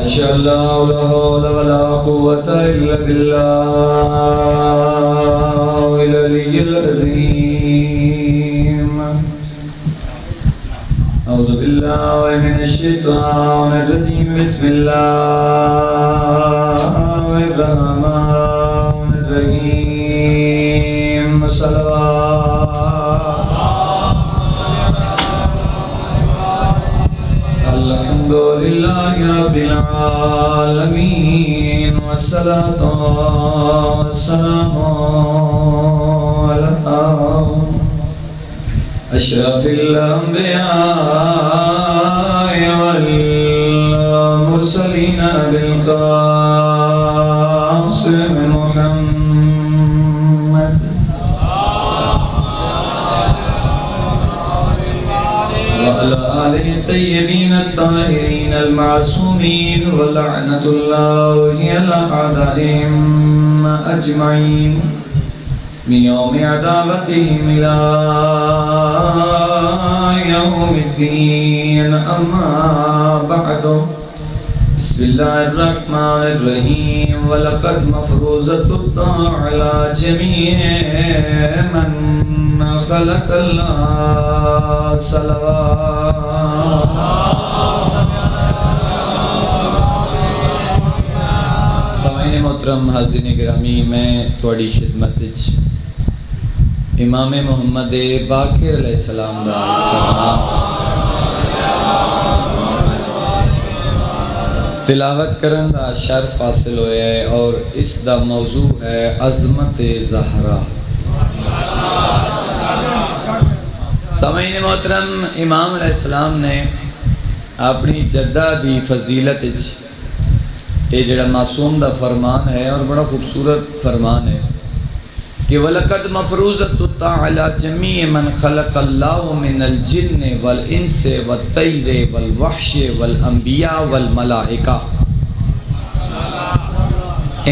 أشهد أن لا حول ولا قوة إلا بالله العلي العظيم. أعوذ بالله من الشيطان الرجيم. بسم الله الرحمن الرحيم. الحمد لله رب العالمين، والصلاة والسلام على أشرف الأنبياء والمرسلين بالقاسم محمد وعلى آله الطيبين الطاهرين المعصومين، ولعنة الله على أعدائهم أجمعين من يوم عداوتهم إلى يوم الدين. أما بعد، بسم الله الرحمن الرحيم. ولقد مفروضة على جميع من خلق الله صلوات. سامعین محترم، حاضرین گرامی، میں تھوڑی خدمت امام محمد باقر علیہ السلام دا فرمان تلاوت کرن دا شرف حاصل ہویا ہے، اور اس دا موضوع ہے عظمت زہرا. سامعین محترم، امام علیہ السلام نے اپنی جدہ دی فضیلت یہ جڑا معصوم دا فرمان ہے، اور بڑا خوبصورت فرمان ہے کہ وَلَقَدْ مَفْرُوضَةٌ عَلَى جَمِيعِ مَنْ خَلَقَ اللَّهُ مِنَ الْجِنِّ وَالْإِنسِ وَالطَّيْرِ وَالْوَحْشِ وَالْأَنْبِيَاءِ وَالْمَلَائِكَةِ.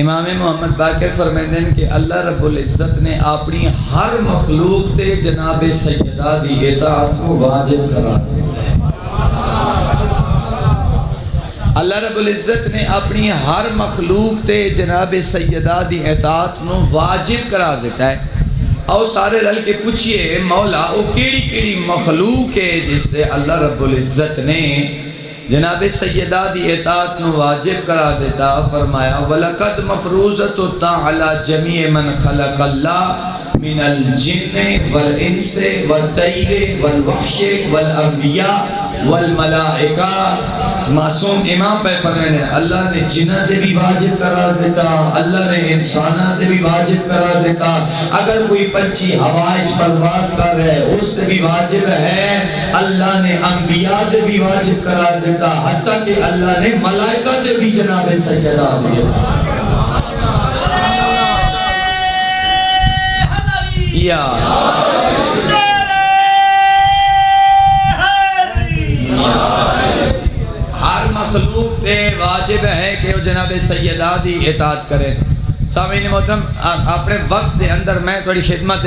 امام محمد باقر فرمائیں کہ اللہ رب العزت نے اپنی ہر مخلوق تے جناب سیدہ دی اطاعت کو واجب قرار دیا. اللہ رب العزت نے اپنی ہر مخلوق تے جناب سیدہ دی اطاعت نو واجب قرار دیتا ہے. آؤ سارے رل کے پوچھئے مولا او کیڑی کیڑی مخلوق ہے جس تے اللہ رب العزت نے جناب سیدہ دی اطاعت نو واجب قرار دیتا. فرمایا وَلَقَدْ مَفْرُوضَةٌ عَلَى جَمِيعِ مَنْ خَلَقَ اللَّهُ مِنَ الْجِنِّ وَالْإِنسِ وَالطَّيْرِ وَالْوَحْشِ وَالْأَنْبِيَاءِ وَالْمَلَائِكَةِ. معصوم امام پہ فرمائے اللہ نے جنہ دے بھی واجب قرار دیتا، اللہ نے انسانہ دے بھی واجب قرار دیتا. اگر کوئی پنچھی ہوائش پرواز کر رہے اس دے بھی واجب ہے. اللہ نے انبیاء دے بھی واجب قرار دیتا، حتیٰ کہ اللہ نے ملائکہ دے بھی جناب سجدہ دیا. یا مخلوق تے واجب ہے کہ وہ جناب سیدہ دی اطاعت کریں. سامعین محترم، اپنے وقت دے اندر میں تھوڑی خدمت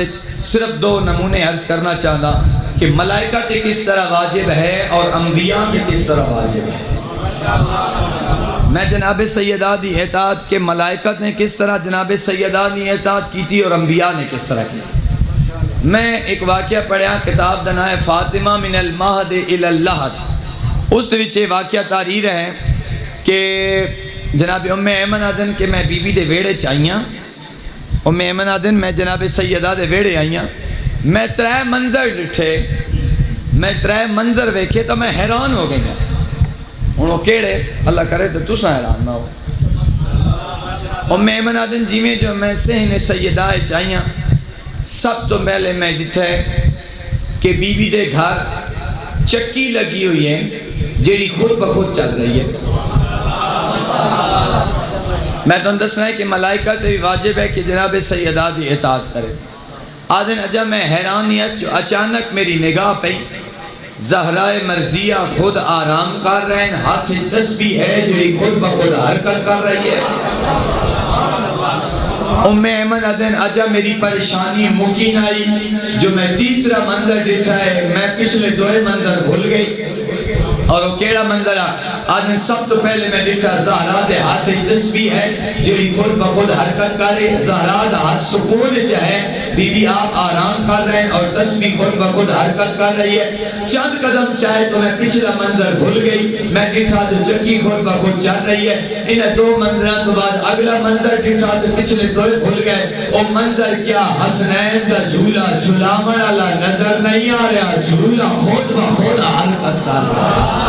صرف دو نمونے عرض کرنا چاہتا کہ ملائکہ تے کس طرح واجب ہے اور انبیاء تے کس طرح واجب ہے. میں جناب سیدہ دی اطاعت کے ملائکہ نے کس طرح جناب سیدہ دی اطاعت کی تھی اور انبیاء نے کس طرح کی. میں ایک واقعہ پڑھیا، کتاب دنا ہے فاطمہ من المہد الی اللحد. اس وچے واقعہ تحریر ہے کہ جناب ام ایمن آدن کہ میں بی بی دے ویڑے چاہیاں. ام ایمن آدن میں جناب سیدہ دے ویڑے آئیاں. میں ترے منظر ڈٹھے، میں ترے منظر ویکھے تو میں حیران ہو گئی. انہوں کیڑے اللہ کرے تو تساں حیران نہ ہو. ام ایمن آدن جی میں جو میں سہن سیدہ چاہیاں، سب تو پہلے میں ڈٹھے کہ بی بی دے گھر چکی لگی ہوئی ہے جیڑی خود بخود چل رہی ہے. میں تو دسنا ہے کہ ملائکہ تے بھی واجب ہے کہ جناب سیدہ دی اطاعت کرے. آدھن اجا میں حیران نہیں ہے جو اچانک میری نگاہ پہ زہرائے مرضیہ خود آرام کر رہے ہیں، ہاتھ تسبیح ہے جیڑی خود بخود حرکت کر رہی ہے. ام ایمن ادن اجا میری پریشانی مکین آئی. جو میں تیسرا منظر ڈٹھا ہے، میں پچھلے دوئے منظر بھول گئی. اور وہ کیڑا منظر آدھے سب تو پہلے میں ڈٹھا زہرا دے ہاتھ تسبیح ہے جی خود بخود حرکت کرے زہرا دا ہاتھ سکون چاہے بی بی آپ آرام کر رہے ہیں اور تسبیح خود بخود حرکت کر رہی ہے چند قدم چاہے تو میں پچھلا منظر بھول گئی میں ڈٹھا تو چکی خود بخود چل رہی ہے انہیں دو منظران تو بعد اگلا منظر ڈٹھا تو پچھلے تو بھول گئے وہ منظر کیا حسنین دا جھولا جھولامن اللہ نظر نہیں آ رہا جھولا خود بخود حرکت کر رہا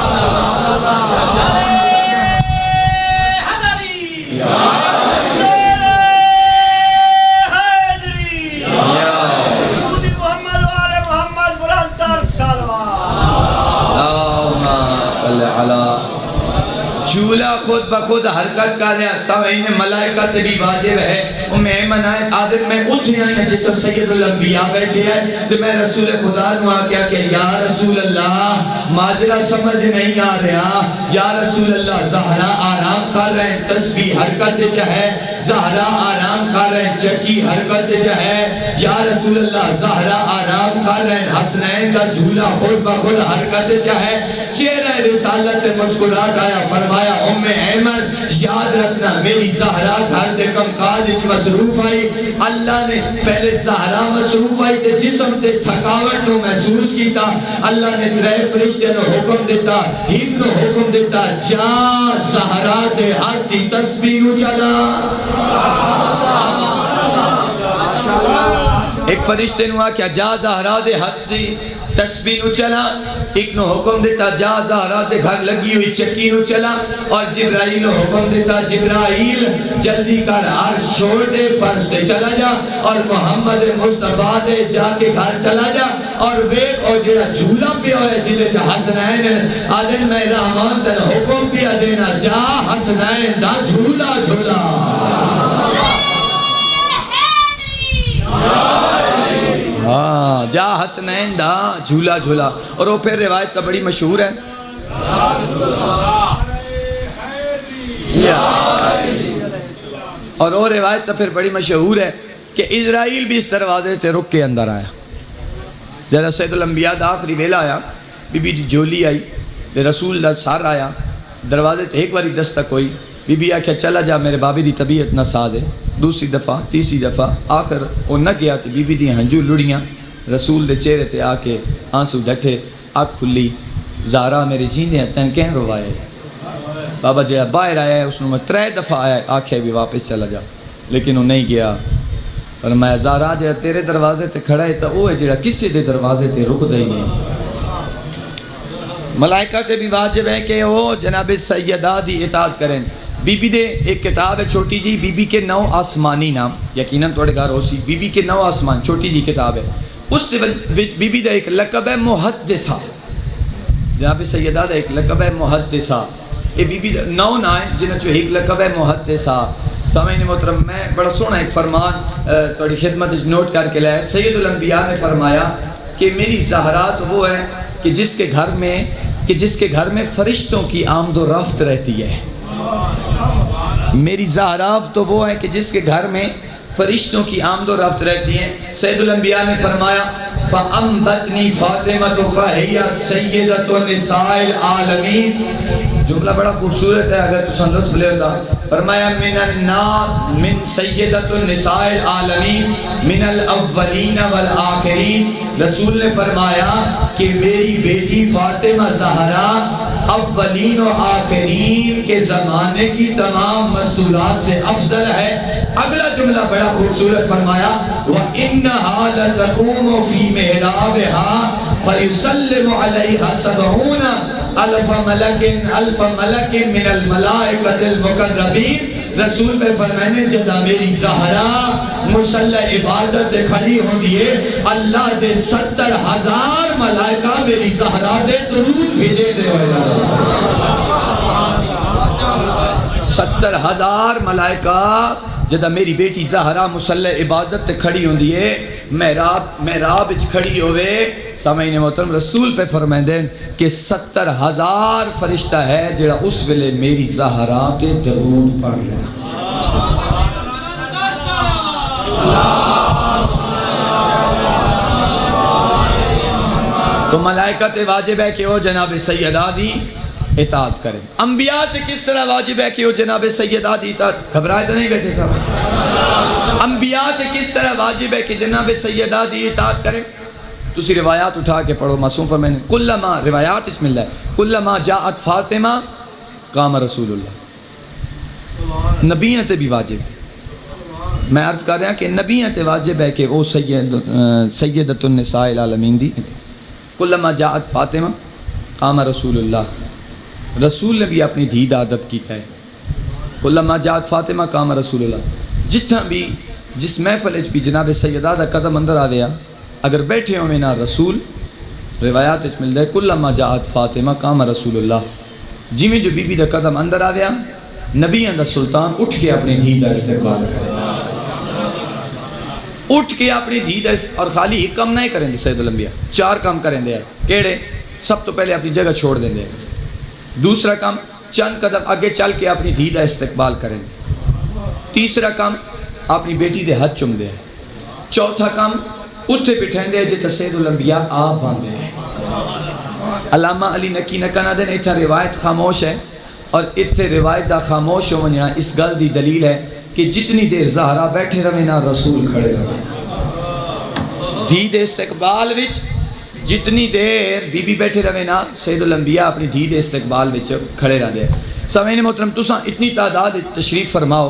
جھولا خود بخود حرکت کر رہا سوئین ملائکہ تے بھی واجب ہے ایمن آئے آدم میں اٹھے آئے ہیں جس سے سید الانبیاء بیٹھے ہیں تو میں رسول خدا نو آکیا کہ یا رسول اللہ ماجرہ سمجھ نہیں آ رہا یا رسول اللہ زہرا آرام کر رہے ہیں تسبیح حرکت چاہے زہرا آرام کر رہے ہیں چکی حرکت چاہے یا رسول اللہ زہرا آرام کر رہے ہیں حسنین کا جھولا خود بخود حرکت چاہے چہرہ رسالت مسکرات آیا فرمایا ام ایمن یاد رکھنا میری زہرا گھر دے کم کاج اچ مصروف آئی اللہ نے پہلے زہرا مصروف آئی تے جسم تے تھکاوٹ نو محسوس کیتا اللہ نے ترے فرشتے نو حکم دیتا ہم نو حکم دیتا جا زہرا دے ہاتھ دی تسبیح چلا ایک فرشتے نو آکیا جا زہرا دے ہاتھ دی تسبیح نو چلا ایک نو حکم دیتا جا زہرا دے گھر لگی ہوئی چکی نو چلا اور جبرائیل نو حکم دیتا جبرائیل جلدی کر عرش چھوڑ دے فرش دے چلا جا اور محمد مصطفیٰ دے جا کے گھر چلا جا اور ویک اور جڑا جھولا پہ ہوئے جدے چا حسنین آدن میں رحمان تن حکم پہ دینا جا حسنین دا جھولا جھولا ہاں جا حسنین دا جھولا جھولا اور وہ پھر روایت تو بڑی مشہور ہے اور وہ روایت تو پھر بڑی مشہور ہے کہ اسرائیل بھی اس دروازے سے رک کے اندر آیا جب سید الانبیاء دا آخری ویلا آیا بی بی دی جولی آئی دے رسول دا سار آیا دروازے سے ایک باری دستک ہوئی بی بی آکھا چلا جا میرے بابی دی طبیعت نہ ساز ہے دوسری دفعہ تیسری دفعہ آخر وہ نہ گیا تو بی بی دی ہنجو لڑیاں رسول دے چہرے تے آ کے آنسو ڈٹھے آنکھ کھلی زہرا میرے جیندے ہیں تن کہیں روائے بابا جڑا باہر آیا ہے اس نے میں 3 دفعہ آیا آکھے بھی واپس چلا جا لیکن وہ نہیں گیا اور میں زہرا جڑا تیرے دروازے تے کھڑا ہے تو وہ ہے جڑا کسی دے دروازے تے رک دے نہیں ملائکہ تے بھی واجب ہے کہ وہ جناب سیدہ دی اطاعت کریں بی بی دے ایک کتاب ہے چھوٹی جی بی بی کے 9 آسمانی نام یقیناً توڑے گھر ہو سی بی بی کے 9 آسمان چھوٹی جی کتاب ہے اس بی بی دا ایک لقب ہے محدثہ جناب سیدہ دا ایک لقب ہے محدثہ یہ بی بی 9 نائیں جنہاں جو ایک لقب ہے محدثہ سامعین محترم میں بڑا سونا ایک فرمان توڑی خدمت نوٹ کر کے لائے سید الانبیاء نے فرمایا کہ میری زہرا تو وہ ہے کہ جس کے گھر میں فرشتوں کی آمد و رفت رہتی ہے میری زہرا تو وہ ہے کہ جس کے گھر میں فرشتوں کی آمد و رفت رہتی ہیں سید الانبیاء نے فرمایا فَأَنبَتْنِي فَاطِمَةُ فَهِيَ سَيِّدَةُ نِسَاءِ الْعَالَمِينَ جملہ بڑا خوبصورت ہے اگر تو لطف لے ہوتا فرمایا من سیدۃ النساء العالمین من الاولین والآخرین رسول نے فرمایا کہ میری بیٹی فاطمہ زہرا اولین و آخرین کے زمانے کی تمام مستورات سے افضل ہے اگلا جملہ بڑا خوبصورت فرمایا وَإِنَّهَا لَتَقُومُ فِي مِحْرَابِهَا فَيُسَلِّمُ عَلَيْهَا 70 الف ملک من الملائکۃ المقربین رسول پہ فرمانے جدا میری زہرا مصلی عبادت کھڑی ہوں دیئے اللہ دے 70,000 ملائکہ میری زہرا دے درود بھیجے دے 70,000 ملائکہ جدہ میری بیٹی زہرا مصلی عبادت کھڑی ہوں دیئے محراب کھڑی ہوئے سامعین محترم رسول پہ فرمائیں دیں کہ 70,000 فرشتہ ہے جڑا اس ویلے میری زہرا تے درود پڑھ رہا تو ملائکہ تے واجب ہے کہ او جناب سیدہ دی اطاعت کریں. انبیاء تے کس طرح واجب ہے کہ وہ جناب سیدہ دی اطاعت، گھبرائے تو نہیں بیٹھے صاحب؟ انبیاء تے کس طرح واجب ہے کہ جناب سیدہ دی اطاعت کریں؟ تسی روایات اٹھا کے پڑھو. معصوم پر میں نے کلما روایات اس مل رہا ہے کلما جاءت فاطمہ قام رسول اللہ. نبیوں تے بھی واجب ہے. میں عرض کر رہا کہ نبیوں تے واجب ہے کہ وہ سیدۃ النساء العالمین دی. کلما جاءت فاطمہ قام رسول اللہ، رسول نے بھی اپنی دھی دا ادب کیتا ہے. کلما جاءت فاطمہ قام رسول اللہ. جتنا بھی جس محفل بھی جناب سیدہ دا قدم اندر آویا اگر بیٹھے ہوئے نا رسول، روایات اس مل ہے کلما جاءت فاطمہ قام رسول اللہ. جی میں جو بی بی دا قدم اندر آویا نبی دا سلطان اٹھ کے اپنی دھی دا استقبال کرے، اٹھ کے اپنی دھی دا اور خالی ایک کام نہیں کریں گے سید الانبیاء، 4 کام کریں دے. کیڑے؟ سب تو پہلے اپنی جگہ چھوڑ دیں دے. دوسرا کام چند قدم آگے چل کے اپنی دھی دا استقبال کریں دے. تیسرا کام اپنی بیٹی دے ہاتھ چم دے. چوتھا کام اتھے بٹھیں دے جتا سید الانبیاء آپ باندھے. علامہ علی نکی نکنا دے اتھا روایت خاموش ہے، اور اتھے روایت دا خاموش ہو منجنا اس گل دی دلیل ہے کہ جتنی دیر زہرا بیٹھے رہے نا رسول کھڑے رہے. دھی دے استقبال وچ جتنی دیر بی بی بیٹھے رہے نا سید الانبیاء اپنی دھی دے استقبال وچ کھڑے رہے دے. سامعین محترم تساں اتنی تعداد تشریف فرماؤ.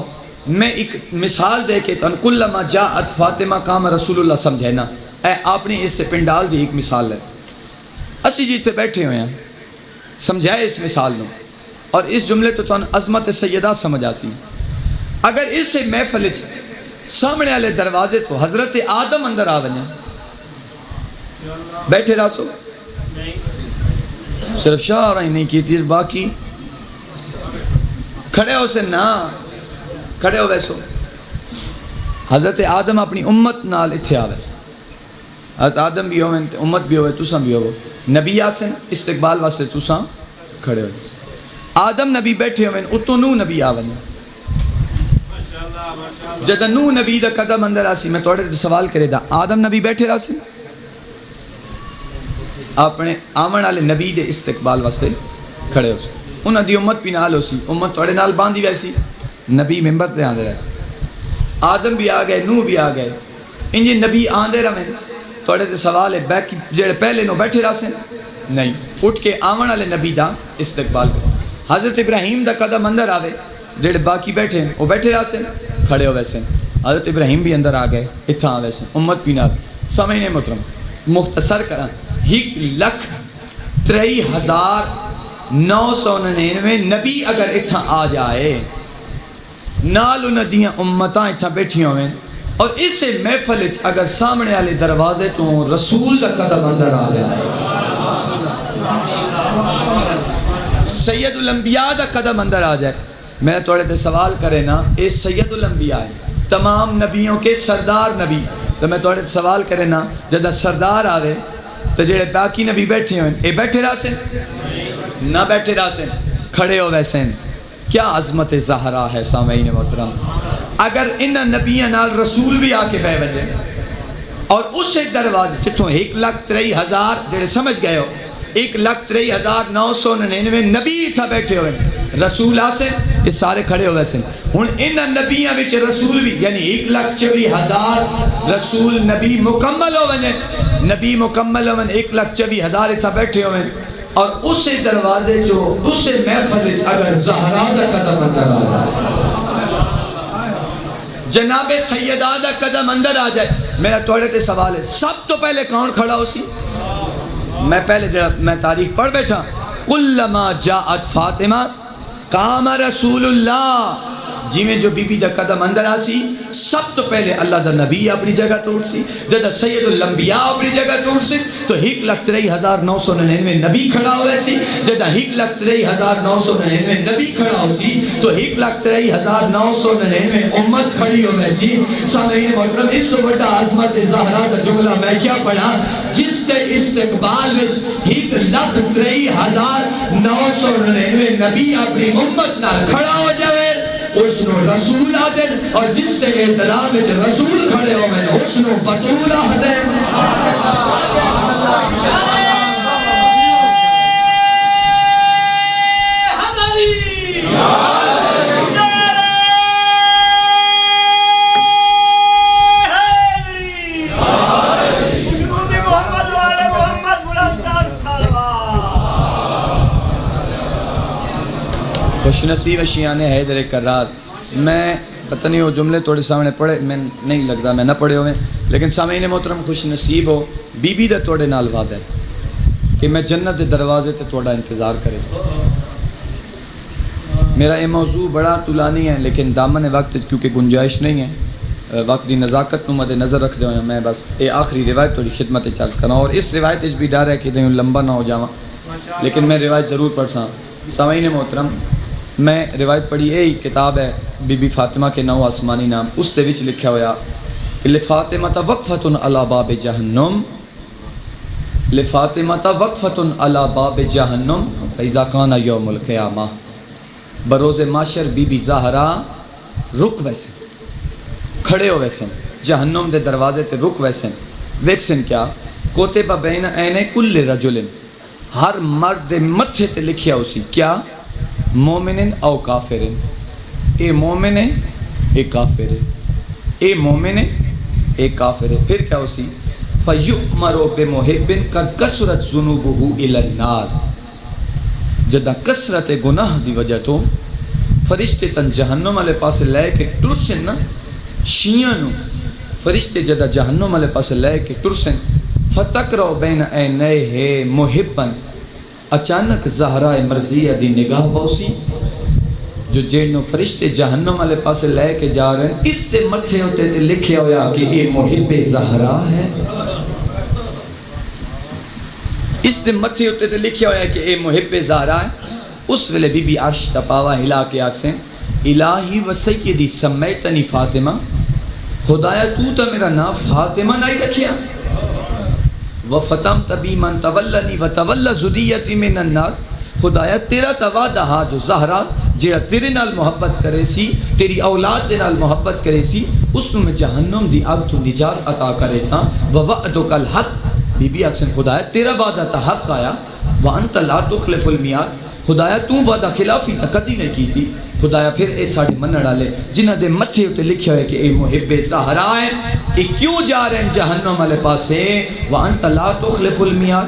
میں ایک مثال دے کے تن کلما جاءت فاطمہ قام رسول اللہ سمجھے نا اے اپنی اس سے پنڈال دی ایک مثال ہے. اسی جی تے بیٹھے ہوئے ہیں سمجھائے اس مثال نو اور اس جملے تو تن عظمت سیدہ سمجھ آسی. اگر اس سے محفل سامنے والے دروازے تو حضرت آدم اندر آ ونجے بیٹھے راسو صرف شاہ رہی نہیں کی چیز باقی کھڑے ہو سے نا کھڑے ہو ویسو. حضرت آدم اپنی امت نال اتھے آ ویسے. حضرت آدم بھی ہوئے امت بھی ہوئے تساں بھی ہوئے. نبی آسن استقبال واسطے تساں کھڑے ہوئے. آدم نبی بیٹھے ہوئے اتو نو نبی آونے. جدہ نو نبی دا قدم اندر آسی میں توڑے سوال کرے دا آدم نبی بیٹھے رہا سی اپنے آمن والے نبی دے استقبال واسطے کھڑے ہو سی. انہاں دی امت بھی نال ہو سی، امت توڑے نال باندھی ویسی، نبی ممبر تے آندے رہے سی. آدم بھی آ گئے، نو بھی آ گئے، انجی نبی آندے رہے. توڑے تے سوال ہے بیک جڑے پہلے نو بیٹھے رہا سن نہیں اٹھ کے آمن والے نبی دا استقبال کرو. حضرت ابراہیم دا قدم اندر آوے جڑے باقی بیٹھے ہیں وہ بیٹھے رہا سن کھڑے ہوئے سن. حضرت ابراہیم بھی اندر آ گئے اتھا آوے سن امت بھی نال. سامعین محترم مختصر کرا 1,63,999 نبی اگر اتھا آ جائے نال انہاں دیاں امتاں اتھا بیٹھی ہوئے اور اس سے محفل اگر سامنے والے دروازے تو رسول دا قدم اندر آ جائے سید الانبیاء دا قدم اندر آ جائے. میں توڑے تے سوال کرے نا اے سید الانبیاء ہے تمام نبیوں کے سردار نبی. تو میں توڑے تے سوال کرے نا جدہ سردار آوے تو جڑے باقی نبی بیٹھے ہوئے اے بیٹھے رہا سن نہ بیٹھے رہا سن کھڑے ہو ویسے. کیا عظمت زہرا ہے سامعین محترم. اگر ان نبیوں نال رسول بھی آ کے بے وجہ اور اسے دروازے جتوں 1,63,000 جڑے سمجھ گئے ہو 1,63,999 نبی تھا بیٹھے ہوئے رسول آسے یہ سارے کھڑے ہوئے سن. ہن ان نبیوں وچ رسول بھی یعنی 1,24,000 رسول نبی مکمل ہوئے نبی مکمل ہوئے 1,24,000 تھا بیٹھے ہوئے اور اسے دروازے جو اسے محفل اگر زہرا دا قدم اندر آ جائے جناب سیدہ دا قدم اندر آ جائے. میرا توڑے تے سوال ہے سب تو پہلے کون کھڑا ہو سی؟ میں پہلے میں تاریخ پڑھ بیٹھا کلما جاءت فاطمہ قام رسول اللہ. جی میں جو بی بی دا قدم اندر آسی سب تو پہلے اللہ دا نبی اپنی جگہ توڑ سی. جدہ سید الانبیاء اپنی جگہ توڑ سی تو 1,63,999 نبی کھڑا ہوئے سی. جدہ 1,63,999 نبی کھڑا ہو سی تو 1,63,999 امت کھڑی ہوئے سی. سامعین محترم اس تو بڑا عظمت زہرا دا جملہ میں کیا پڑھا جس کے استقبال میں 1,63,999 نبی اپنی امت نہ کھڑا ہو جائے اس نو رسول آدن اور جس تے احترام میں رسول کھڑے ہو میں اس نو بطول آدن. خوش نصیب اشیان حیدر کرار. میں پتہ نہیں وہ جملے تھوڑے سامنے پڑھے میں نہیں لگتا میں نہ پڑھے ہوئے, لیکن سامعین محترم خوش نصیب ہو بی بی دا توڑے نال وعدہ ہے کہ میں جنت دے دروازے تے توڑا انتظار کرے. میرا یہ موضوع بڑا طولانی ہے لیکن دامن وقت کیونکہ گنجائش نہیں ہے, وقت دی نزاکت نو مد نظر رکھ دے میں بس یہ آخری روایت تھوڑی خدمت چارج کرنا, اور اس روایت بھی ڈر ہے کہ نہیں لمبا نہ ہو جاواں, لیکن میں روایت ضرور پڑھ ساں. سامعین محترم میں روایت پڑھی, یہی کتاب ہے بی بی فاطمہ کے 9 آسمانی نام, اس تے وچ لکھا ہویا لفاطمہ وقفۃ علی باب جہنم, لفاطمہ وقفۃ علی باب جہنم فاذا کان یوم القیامہ. بروز معاشر بی بی زہرا رک ویسے کھڑے ہو ویسے جہنم دے دروازے تے رک ویسے ویکسن کیا کوتبہ بین عین کل رجل, ہر مرد دے متھے تے لکھیا اسی کیا مومن او کافر, اے مومن ہے اے کافر ہے, اے مومن ہے اے کافر ہے. پھر کیا اسی فَيُؤْمَرُ بِمُحِبٍ قَدْ كَسُرَتْ ذُنُوبُهُ إِلَى النَّارِ, جدہ کسرت گناہ دی وجہ تو فرشتے تن جہنم والے پاس لے کے ٹرسن نا شیعہ نو, فرشتے جدہ جہنم والے پاس لے کے ٹرسن فَتَقْرَوْ بَيْنَ عَيْنَيْهِ مُحِبًّا, اچانک زہرا مرضیہ دی نگاہ پاؤسی جو جنوں فرشتے جہنم والے پاس لے کے جا رہے ہیں اس تے متھے ہوتے تے لکھیا ہویا کہ یہ محب زہرا ہے, اس تے متھے ہوتے تے لکھیا ہویا کہ یہ محب زہرا ہے. اس ویلے بی بی عرش تپاوا ہلا کے آکسیں الہی و سیدی سمیتنی فاطمہ, خدایا تو تا میرا نام فاطمہ نہیں رکھیا, وَفَتَمْتَ بِي مَنْ تَوَلَّنِي وَتَوَلَّ ذُرِّيَّتِي مِنَ النَّارِ, خدایا تیرا توعدہ ہا جو زہرا جیڑا تیرے نال محبت کرے سی تیری اولاد دے نال محبت کرے سی اس میں جہنم دی آگ تو نجات عطا کرے سا. وَوَعْدُكَ الْحَقِّ, بی بی اکسن خدایا تیرا وعدہ تا حق آیا, وَأَنْتَ لَا تُخْلِفُ الْمِيعَادَ, خدایا تو وعدہ خلافی تا کدی نہیں کی تھی. خدایا پھر اے ساڑے من ڈالے جنہ دے متھے ہوتے لکھے ہوئے کہ اے محب زہرا ہے, اے کیوں جا رہے ہیں جہنم والے پاسے, وَأَنْتَ لَا تُخْلِفُ الْمِيعَادَ,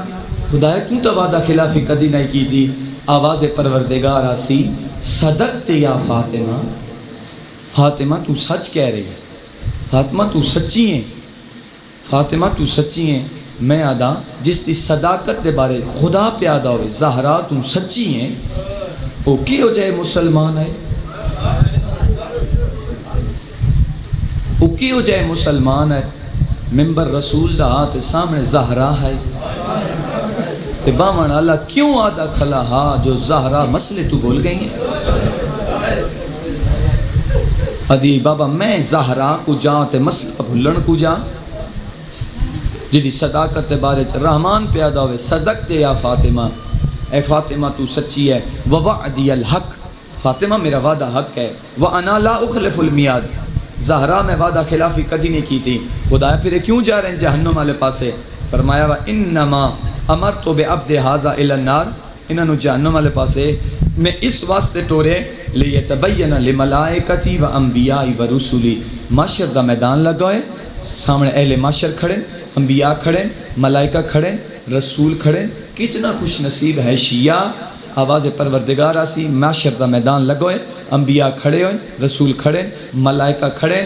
خدایا تو تا وعدہ خلافی کدی نہیں کی تھی. آواز پروردگار آسی صدقت یا فاطمہ, فاطمہ تو سچ کہہ رہی ہے, فاطمہ تو سچی ہیں, فاطمہ تو سچی ہیں. میں آدھا جس دی صداقت دے بارے خدا پیادہ ہوئے زہرا تم سچی ہیں او کی ہو جائے مسلمان ہے, او کی ہو جائے مسلمان ہے. ممبر رسول دا آتے سامنے زہرا ہے تے باون اللہ کیوں آدھا کھلا ہا جو زہرا مسئلے تو بول گئی ہیں. ادھی بابا میں زہرا کو جاؤں تے مسئلہ بھلن کو جاؤں, جدی صداقت بارے چ رحمان پیادہ ہوئے صدقت یا فاطمہ, اے فاطمہ تو سچی ہے. وَوَعْدِيَ الْحَقِّ, فاطمہ میرا وعدہ حق ہے. وَأَنَا لَا أُخْلِفُ الْمِيعَادَ, زہرا میں وعدہ خلافی کدی نہیں کی تھی. خدایا پھر کیوں جا رہے ہیں جہنم والے پاسے؟ فرمایا وَإِنَّمَا أَمَرْتُ بِعَبْدِ هَذَا إِلَى النَّارِ, انہوں جہنم والے پاسے میں اس واسطے ٹورے لِيَتَبَيَّنَ لِمَلَائِكَتِي وَأَنْبِيَاءِ وَرُسُلِي, معاشر دا میدان لگائے سامنے اہل معاشر کھڑے, انبیاء کھڑے, ملائکہ کھڑے, رسول کھڑے. کتنا خوش نصیب ہے شیعہ. آواز پروردگار آسی معاشر دا میدان لگوئے, انبیاء کھڑے ہوئے, رسول کھڑے, ملائکہ کھڑے.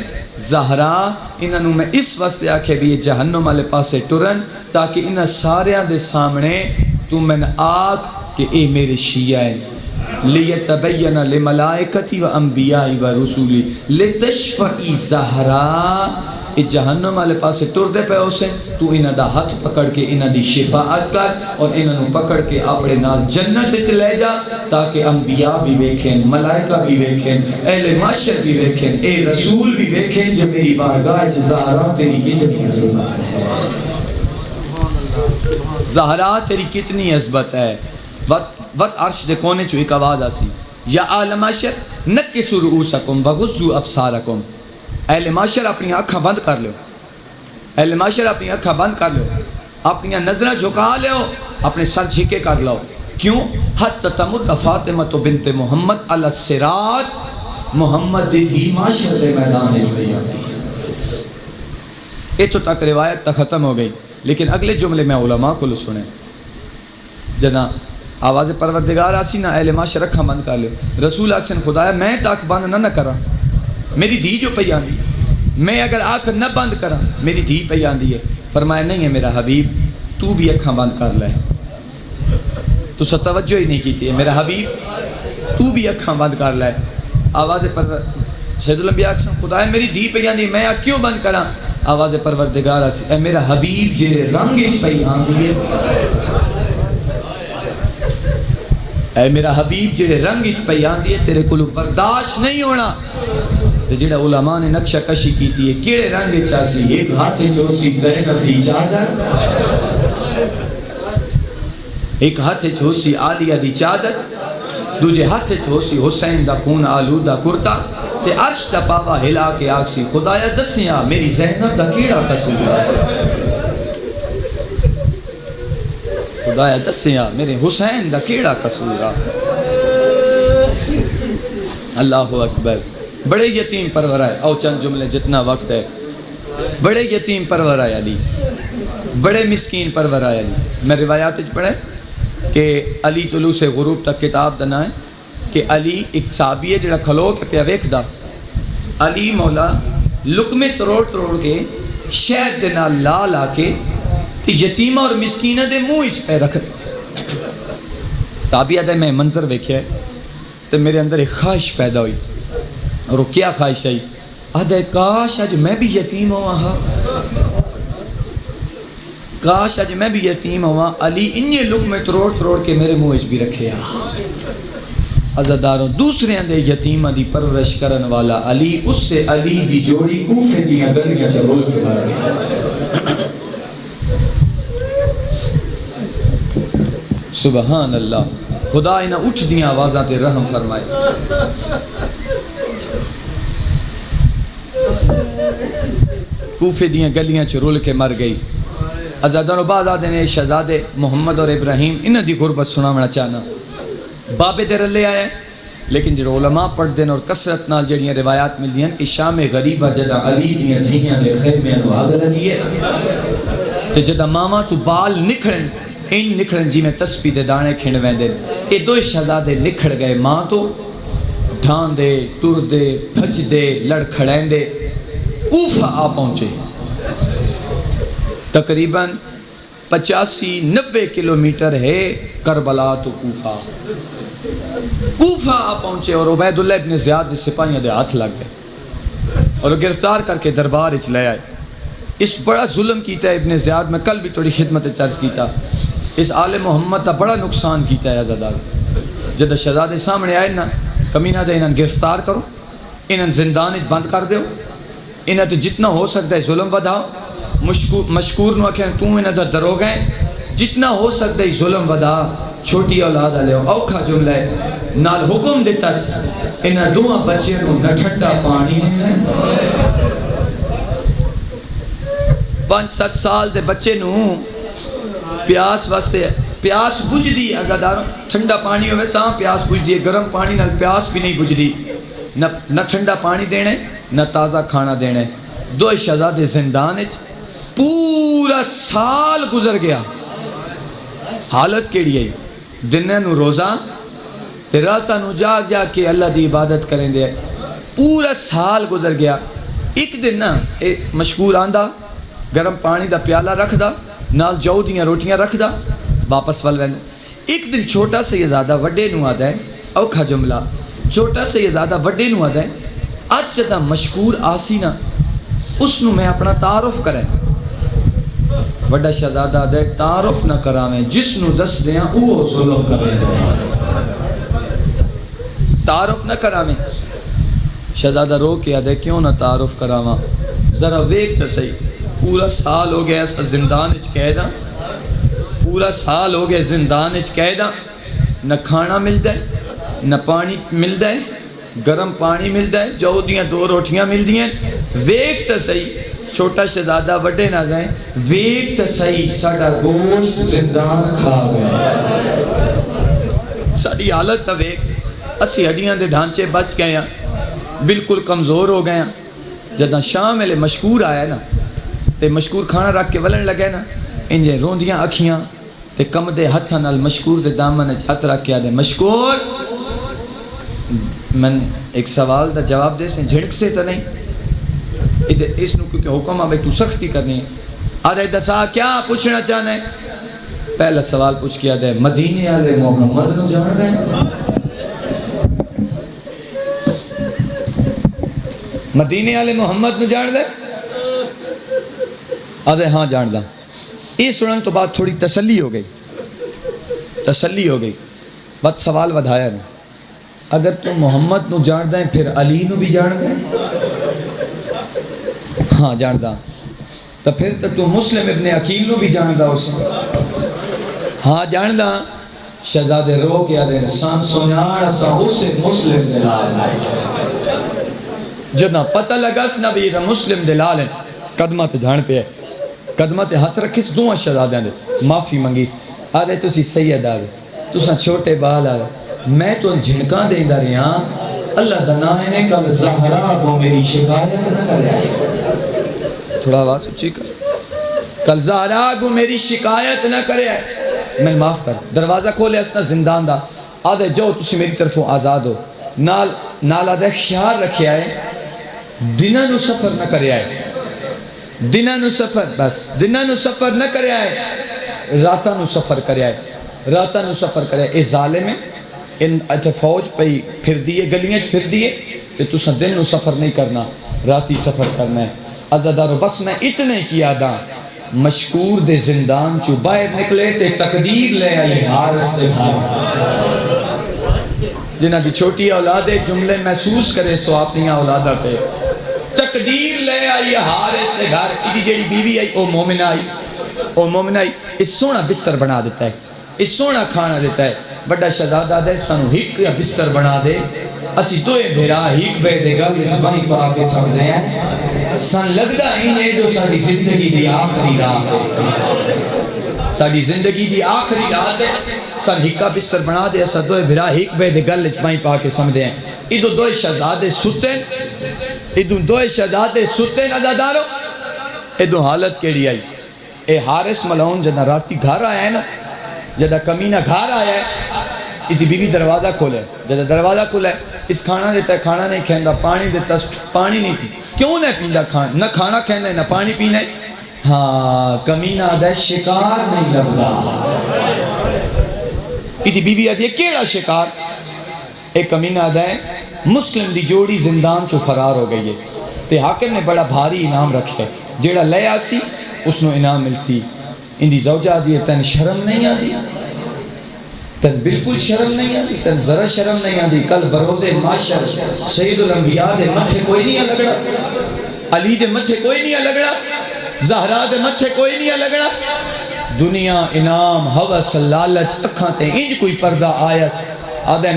زہرا انہوں میں اس واسطے آکھے بھی یہ جہنم والے پاسے ٹرن تاکہ انہاں ساریاں دے سامنے تو میں آکھ کہ اے میرے شیعہ ہیں. لِيَتَبَيَّنَ لِمَلَائِكَتِي وَأَنْبِيَاءِ وَرُسُولِي لِتَشْفَعِ زَہْرَا, اے جہنم والے پاسے ٹر دے پہ اسے تو انہاں دا ہاتھ پکڑ کے انہاں دی شفاعت کر اور انہاں پکڑ کے اپنے نال جنت چلے جا تاکہ انبیاء بھی ویکھیں, ملائکہ بھی ویکھیں, اہل معاشر بھی ویکھیں, اے رسول بھی ویکھیں جو میری بارگاہ زہرا تیری کتنی عظمت ہے. زہرا تیری کتنی عظمت ہے. وقت عرش دے کونے چو ایک آواز آسی یا آل معاشر نکسوا رؤوسکم وغضوا ابصارکم, اہل معاشر اپنی آنکھاں بند کر لو, اہل معاشر اپنی آنکھاں بند کر لو, اپنی نظریں جھکا لو, اپنے سر جھکے کر لو. کیوں؟ حتی تمر فاطمہ بنت محمد علی الصراط, محمد دی معاشر دے میدان ہے جڑی آتی ہے. ایتھوں تک روایت تا ختم ہو گئی, لیکن اگلے جملے میں علماء کو سنے. جنا آواز پروردگار آسی نہ اہل معاشر رکھا بند کر لو. رسول اکسن خدایا میں تاک بند نہ کرا میری دھی جو پی آندی میں اگر آنکھ نہ بند کرا میری دھی پی آندی ہے. فرمایا نہیں ہے میرا حبیب تو بھی اکھاں بند کر لے. تو سا توجہ ہی نہیں کیتی ہے میرا حبیب تو بھی اکھاں بند کر لے. آواز سید الانبیاء اکسن خدایا میری دھی پی آندی میں کیوں بند کرا. آواز پروردگار آسی اے میرا حبیب جیرے رنگ اچ پی آندی ہے اے میرا حبیب جیڑے رنگ اچ پی آندی ہے تیرے کولو برداشت نہیں ہونا. تے جڑا علماء نے نقشہ کشی کیتی ہے کیڑے رنگ اچ آسی. ایک ہاتھ اچ ہوسی زینب دی چادر ایک ہاتھ اچ ہوسی عالیہ دی چادر دوجے ہاتھ اچ ہوسی حسین دا خون آلودہ کرتا تے عرش دا پاوا ہلا کے آکسی خدایا دسیاں میری زینب دا کیڑا قصور ہے. خدایا دسیاں میرے حسین دا کیڑا قصور ہے. اللہ اکبر. بڑے یتیم پرور ہے. او چند جملے جتنا وقت ہے. بڑے یتیم پرور ہے علی بڑے مسکین پرور ہے علی. میں روایات پڑھے کہ علی جلوس غروب تک کتاب دنا ہے کہ علی ایک صحابی ہے جڑا کھلو کے پیا ویکھدا علی مولا لقمے تروڑ تروڑ کے شہد دے نال لا لا کے تے یتیمہ اور مسکینہ دے منہ وچ پہ رکھ. صحابی آدھے میں منظر ویکھیا تے میرے اندر ایک خواہش پیدا ہوئی. اور وہ کیا خواہش ہے؟ آدھے کاش آج میں بھی یتیم ہوا کاش آج میں بھی یتیم ہوا. علی انہیں لقمے تروڑ تروڑ کے میرے منہ وچ بھی رکھے. عزاداروں دوسرے اندے یتیمہ دی پرورش کرن والا علی اس سے علی دی جوڑی کوفے دیاں گلیاں چلول کے مار گیا. سبحان اللہ. خدا انہاں اٹھ دیاں آوازاں تے رحم فرمائے. کوفے دیاں گلیاں چرول کے مر گئی. عزاداروں بعض آدھے نے شہزادے محمد اور ابراہیم انہاں دی غربت سناونا چاہنا بابے دے رلے آئے. لیکن جو علماء پڑھ دین اور کثرت نال جڑیاں روایات مل دیاں کہ شام غریبہ جدا علی دیاں دھیاں دے خیمے نو آگ لگی ہے تے جدا ماما تو بال نکھڑن ان نکھڑن جی میں تسبیح دے دانے کھنڈ ویندے. اے دو شہزادے نکھڑ گئے ماں تو ڈھان دے ٹر دے بھج دے لڑ کھڑین دے کوفہ آ پہنچے. تقریباً 85-90 کلومیٹر ہے کربلا تو کوفہ. کوفہ آ پہنچے اور عبید اللہ ابن زیاد سپاہیاں دے ہاتھ لگ گئے اور گرفتار کر کے دربار اچ لے آئے. اس بڑا ظلم کیتا ہے ابن زیاد. میں کل بھی تھوڑی خدمت چرچ کیتا اس آل محمد دا بڑا نقصان کیتا ہے. عزادار جد شہزادے سامنے آئے نا کمینہ دے انہاں گرفتار کرو انہاں زندان اچ بند کر دیو انہاں تے جتنا ہو سکتا ہے ظلم وداؤ. مشکور نو آکھیں تو انہاں دا دروگا ہے جتنا ہو سکتا ہے ظلم ودا. چھوٹی اولاد آلے ہو اوکھا جملہ ہے نال حکم دیتا انہاں دعا بچے نو نہ ٹھنڈا پانی دینا. 5-7 سال دے بچے نو پیاس واسطے پیاس بجھ دی. عزاداروں ٹھنڈا پانی ہوئے تاں پیاس بجھ دی. گرم پانی نال پیاس بھی نہیں بجھ دی. نہ ٹھنڈا پانی دینے نہ تازہ کھانا دینے. دو شہزادے زندان اچ پورا سال گزر گیا. حالت کیڑی ہے دنیا نو روزہ تے راتاں نو جاگ جاگ کے اللہ دی عبادت کریں دے. پورا سال گزر گیا. ایک دن نا مشکور آندا گرم پانی دا پیالہ رکھ دا نال جو دیاں روٹیاں رکھ دا واپس ول ویندے. ایک دن چھوٹا سے یہ زیادہ وڈے نو آدا ہے اوکھا جملہ چھوٹا سے یہ زیادہ وڈے نو آدا ہے اج جدا مشکور آسی نا اس نو میں اپنا تعارف کریں. وڈا شہزادہ دے تعارف نہ کراویں جس نو دس دیاں اوہ ظلم کریں تعارف نہ کراویں. شہزادہ رو کے آدھے کیوں نہ تعارف کراواں ذرا ویک تو صحیح. پورا سال ہو گیا ایسا زندان اچ قیداں پورا سال ہو گیا زندان اچ قیداں. نہ کھانا ملتا ہے نہ پانی ملتا ہے. گرم پانی ملتا ہے جو دیاں 2 روٹیاں مل دیاں. ویک تو صحیح چھوٹا شہزادہ وڈے نہ جائیں ویک تو صحیح ساڑا گوشت زندان کھا گئے. ساڑی حالت تا ویک اسی ہڈیاں دے ڈھانچے بچ گئے ہیں بالکل کمزور ہو گئے ہیں. جدہ شام میں مشکور آیا نا تے مشکور کھانا رکھ کے ولن لگے نا انجھے روندیاں اکھیاں تے کم دے ہتھاں نال مشکور دے دامن وچ ہتھ رکھ کے آدے مشکور من ایک سوال دا جواب دے سے جھڑک سے تو نہیں اس نو کیونکہ حکم آبے تو سختی کرنی آدھے دسا کیا پوچھنا چاہنا ہے پہلا سوال پوچھ کے آدھے مدینے والے محمد نو جان دیں مدینے والے محمد نو جان دیں آدھے ہاں جان دا یہ سنن تو بعد تھوڑی تسلی ہو گئی بات سوال ودھایا نہیں اگر تو محمد نو جان دیں پھر علی نو بھی جان دیں ہاں جان دا تو پھر تو مسلم ابن عقیل نو بھی جان دا اسے ہاں جان دا شہزادے رو کے آدھے انسان سنیاڑ سا اسے مسلم دلال ہے جدنا پتہ لگا سنا بھی یہ مسلم دلال ہے قدمہ تے جان پہ ہے قدمہ تے ہاتھ رکھیس دوں شہزادے دے معافی منگیس آدھے تو سی سید آدھے تو سا چھوٹے بال آدھے میں تو جھنکاں دیں دا رہا اللہ دنائے نے کل زہرا کو میری شکایت نہ کر آئے تھوڑا آواز اچھی کر کل زہرا کو میری شکایت نہ کرے آئے میں معاف کر دروازہ کھولے اسنا زندان دا آدھے جو تسی میری طرفوں آزاد ہو نال آدھے خیال رکھے آئے دنہ نو سفر نہ کرے آئے دنہ نو سفر بس دنہ نو سفر نہ کرے آئے راتہ نو سفر کرے آئے راتہ نو سفر کرے آئے اے ظالم ہے ان اچھا فوج پہ پھر دیئے گلیاں پھر دیئے کہ تو سا دن نو سفر نہیں کرنا راتی سفر کرنا ہے عزادارو بس میں اتنے کیا دا مشکور دے زندان چو باہر نکلے تے تقدیر لے آئی حارس دے گھر جنہ دی چھوٹی اولادے جملے محسوس کرے سو اپنی اولادہ تے تقدیر لے آئی حارس دے گھر ایدی جیڑی بیوی آئی او مومن آئی اس سونا بستر بنا دیتا ہے اس سونا کھانا دیتا ہے بڑا شہزادہ دے سنو ہک یا بستر بنا دے اسی دوئے بھیرا ہک بے دے گل اس بنی پا کے سمجھے ہیں سن لگدا ہی نے جو ساڑی زندگی دی آخری رات ہے ساڑی زندگی دی آخری رات ہے سن ہکا بستر بنا دے اسا دوئے بھیرا ہک بے دے گل اس بنی پا کے سمجھے ہیں ادو دوئے شہزادے ستن عزادارو ادو حالت کیڑی آئی اے حارس ملعون جدہ راتی گھر آیا ہے نا جدہ کمینہ گھر آیا ہے اس دی بیوی دروازہ کھولے جدہ دروازہ کھولے اس کھانا دیتا ہے کھانا نہیں کھیندا پانی دیتا پانی نہیں پی کیوں نہیں پیندا کھانا نہ کھانا کھیندا ہے نہ پانی پینا ہے ہاں کمینہ آدھا ہے شکار نہیں لگا اس دی بیوی آدھی ہے کیڑا شکار ایک کمینہ آدھا ہے مسلم دی جوڑی زندان چو فرار ہو گئی ہے تے حاکم نے بڑا بھاری انعام رکھے جیڑا لے آسی اس نو انعام مل سی ان دی زوجہ آدھی ہے تن شرم نہیں آدھی تن بالکل شرم نہیں آدھی تن ذرا شرم نہیں آدھی کل بروز معاشر سید الانبیاء دے متھے کوئی نہیں لگڑا علی دے متھے کوئی نہیں لگڑا زہرا دے متھے کوئی نہیں لگڑا دنیا انعام حوث لالچ اکھاں تے انج کوئی پردہ آیا آدھے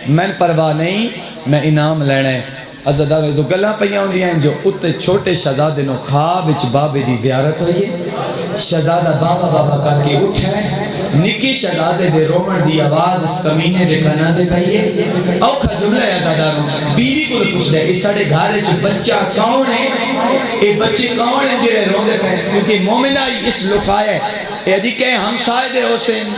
من پرواہ نہیں میں انعام لینا ہے عزادارو جو گلہ پہیاں ہوں دیا ہیں جو اتے چھوٹے شہزادے نو خواب اچ بابے دی زیارت ہوئی ہے شہزادہ بابا بابا کر کے اٹھا ہے نکی شہزادے دے رومن دی آواز اس کمینے دے کنا دے پہیے اوکھا جملہ ہے عزادارو بیوی کو پوچھ دے اس ساڑے گھارے چھ بچہ کون ہے اے بچے کون ہیں جڑے رو دے پہنے کیونکہ مومنہ اس لکھایا ہے اے دی کہ ہمسائے دے حسین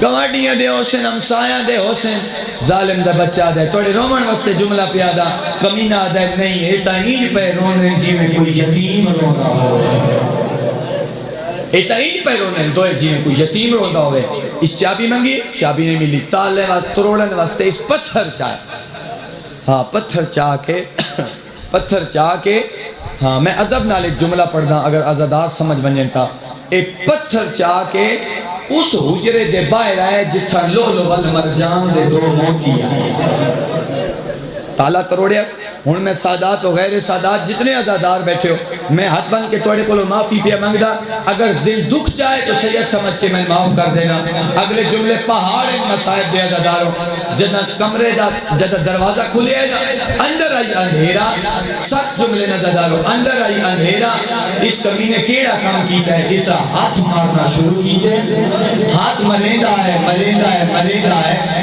گوانڈیاں دے حسین ہمسایاں دے حسین ظالم دا بچہ دے توڑے رومن واسطے جملہ پیادا کمینہ دے نہیں ایتا ہیج پہ رونے جی میں کوئی یتیم رونا ہوئے ایتا ہیج پہ رونے دوئے جی میں کوئی یتیم رونا ہوئے اس چابی منگی چابی نہیں ملی تالے واسطے تروڑن واسطے اس پتھر چاہے ہاں پتھر چاہ کے ہاں میں ادب نال ایک جملہ پڑھ دا اگر عزادار سمجھ بنجن تا ایک پتھر چاہ کے اس حجرے دے باہر آئے جتھا لولو والمرجان دے دو موتی آئے تالا تروڑیا ہون میں سادات و غیر سادات جتنے عزادار بیٹھے ہو میں ہاتھ بن کے توڑے کو لو معافی پیا منگدہ اگر دل دکھ جائے تو سید سمجھ کے میں معاف کر دینا اگلے جملے پہاڑ مسائب دے عزاداروں جدہ کمرے دا جدہ دروازہ کھلے ہے نا اندر آئی اندھیرا سخت جملے نا عزاداروں اندر آئی اندھیرا اس کمینے کیڑا کام کیتا ہے اسا ہاتھ مارنا شروع کیتے ہاتھ ملیندہ ہے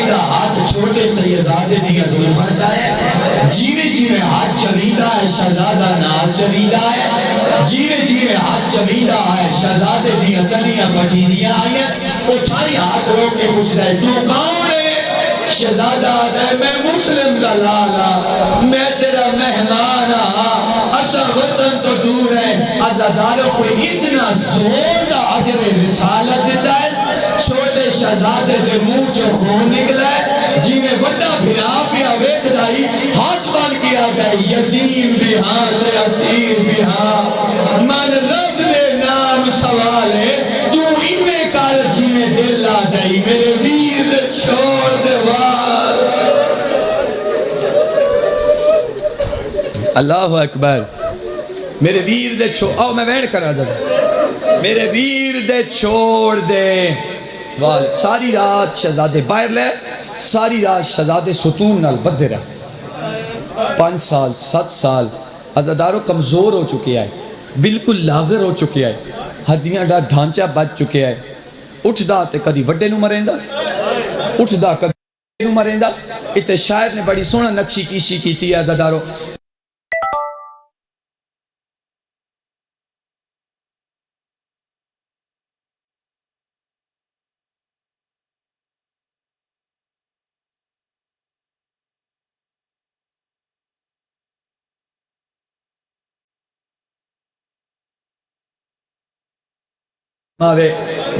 دا ہاتھ چھوٹے سیدادے دیا زلفاں چاہے جیوے جیوے ہاتھ چویدہ ہے شہزادہ نال چویدہ ہے جیوے جیوے ہاتھ چویدہ ہے شہزادے دیا تلیاں پٹھی دیا آئیں اٹھائی ہاتھ رو کے پوچھ رہے تو کون ہے شہزادہ ہے میں مسلم دلالا میں تیرا مہمان اصل وطن تو دور ہے عزاداروں کو اتنا زور دا عجر رسالت دیتا ہے چھوٹے شہزادے دے منہ چو خون نکلا ہے جی میں وڈا بھرا پیا ویک دائی ہاتھ بن کیا گئی یتیم بھی ہاں تے اسیر بھی ہاں من رب دے نام سوال ہے تو میں کار جی میں دل لا دائی میرے ویر دے چھوڑ دے وار اللہ اکبر میرے ویر دے چھوڑ آؤ میں وینڈ کرا دے میرے ویر دے چھوڑ دے وال ساری رات شہزادے باہر لے ساری رات شہزادے ستون نال بدھے رہا 5 سال 7 سال عزاداروں کمزور ہو چکے ہیں بالکل لاغر ہو چکے ہیں ہڈیاں دا ڈھانچہ بچ چکے ہیں اٹھ دا تے کدی وڈے نو مرین دا اٹھ دا کدی وڈے نو مرین دا اتے شاعر نے بڑی سونا نقشی کیشی کیتی ہے عزاداروں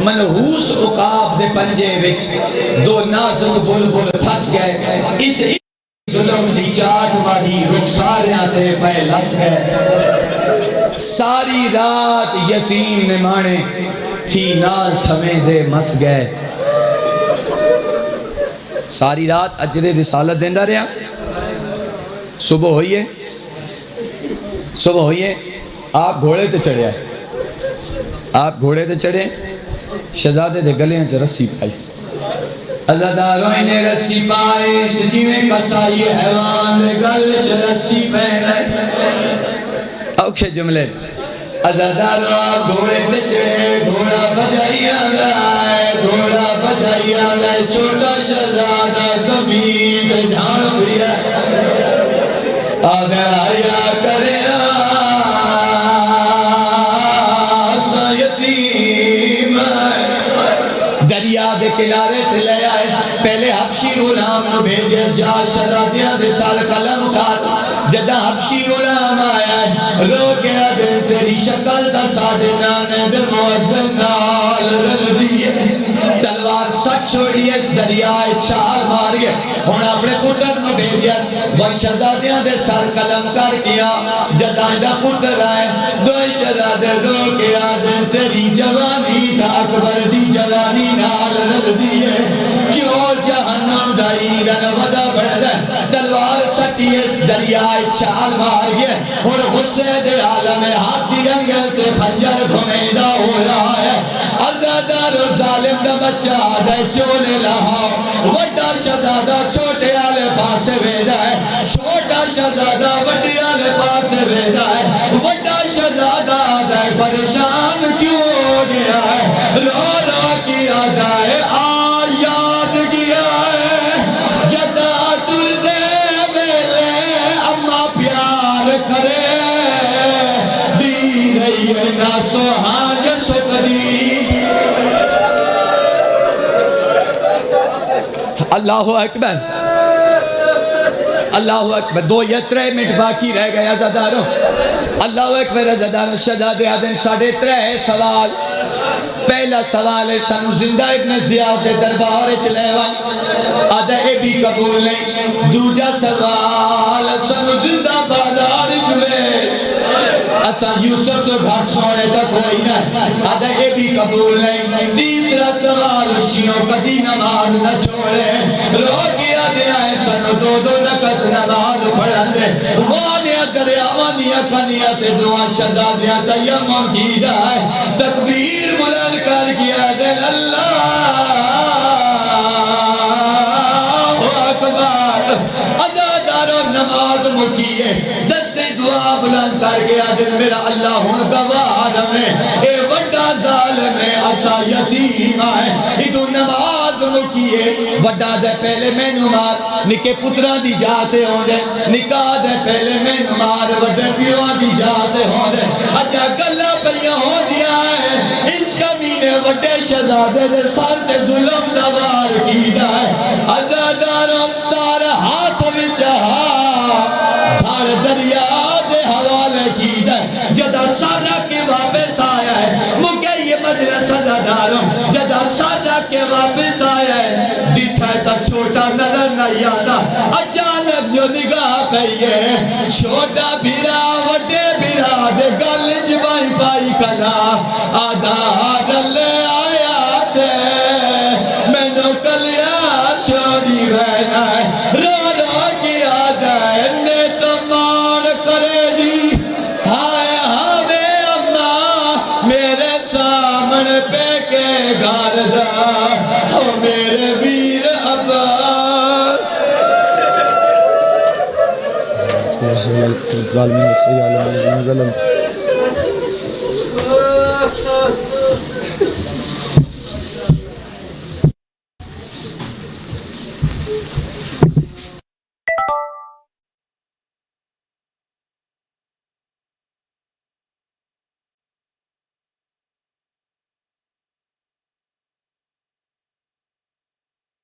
منحوس عقاب دے پنجے وچ دو نازک بلبل پھس گئے اس ظلم دی چاٹ ماری رخ سارے آتے پہ لس گئے ساری رات یتیم نمانے تھی نال تھمیں دے مس گئے ساری رات اجر رسالت دیندہ رہا صبح ہوئیے آپ گھوڑے تے چڑھے آئے آپ گھوڑے تے چڑھے شہزادے دے گلے سے رسی پائیس عزاداروں نے رسی پائیس جیویں کسائی حیوان دے گلے سے رسی پہنے اوکے جملے عزاداروں آپ گھوڑے تے چڑھے گھوڑا بجائی آگائے گھوڑا بجائی آگائے چھوٹا شہزادہ زمین تے جھان پیا آدھے آیا کرے دریا دے کنارے تے لے آئے پہلے حبشی غلام نو بھیجے جا شہزادیاں دے سال قلم کھات جدہ حبشی غلام آیا ہے رو گیا دن تیری شکل دا ساڑھے نانے دے معظم نال رل دیئے تلوار سچ چھوڑی اس دریائے چھال مار گئے ہونا اپنے پتر نو بھیجیا وہ شہزادیاں دے سال قلم کر کیا جدہ دا پتر آئے دو شہزادے رو گیا دن تیری جوانی تھا اکبر دی جوانی نال رل دیئے کیوں جہنم دائیدن ودا بڑھدن تلوار سٹی اس دریائے چھال مار گئے اور غصے دے عالم ہاتھی انگل تے خنجر گھمیدہ ہو رہا ہے عزادار و ظالم دا بچہ دے چولے لہا وڈا شہزادہ چھوٹے آلے پاسے بیدہ ہے چھوٹا شہزادہ وڈی آلے پاسے بیدہ ہے وڈا شہزادہ دے پریشان کیوں ہو گیا ہے رو رو کیا دائے آیاد کیا ہے جدہ تل دے میلے اما پیار کرے دی رہی ہے نا سوہانج سکری اللہ اکبر اللہ اکبر 2-3 منٹ باقی رہ گئے عزاداروں اللہ اکبر عزاداروں شہزادے آدن 3.5 سوال پہلا سوال ہے سنو زندہ ابن زیاد دربار چلیوان آدھا اے بھی قبول نہیں دوجہ سوال سنو زندہ بازار چویچ اسا یوسف تو گھر سونے تا کوئی نہیں آدھا اے بھی قبول نہیں تیسرا سوال شیعوں کدی نماز نہ چھوڑے رو گیا دے آئے سنو 2 نکت نماز پڑھن دے وانیا دریا وانیا کنیا تے دعا شہزادیاں تیمم کی دائے تکبیر بلند کر کیا دے اللہ اکبر عزاداروں نماز مکیے دستے دعا بلند کر گیا دن میرا اللہ ہون گواہ میں اے وڈا ظالم ہے اسا یتیم ہے ادو نماز مکیے وڈا دے پہلے میں نمار نکے پتران دی جاتے ہوں دے نکاح دے پہلے میں نمار وڈے پیوان دی جاتے ہوں دے اجا گلہ پہیاں ہوں دیا ہے اس کمینے وڈے شہزادے دے سار دے ظلم دوار کی دائے اجا داروں سار ہاتھ وچہا دھار دریا دے حوالے کی دائے جدہ سارا کے واپس آیا ہے مکہ یہ مجلس ادا داروں جدہ سارا کے واپس آیا ہے دیٹھا ہے تا چھوٹا نظر نہ یادا اچانک جو نگاہ پہیے چھوٹا بھیرا وڈے بھیرا دے گل جبائی پائی کلا آدھا ڈلے آیا سے میں نو کلیا چھوڑی بہنا ہے رو رو کی آدھا ہے نے تمان کرے دی ہائے ہمیں اماں میرے سامن پہ کے گھر دا ہو میرے ویر عباس الظالمين السيئة على من ظلم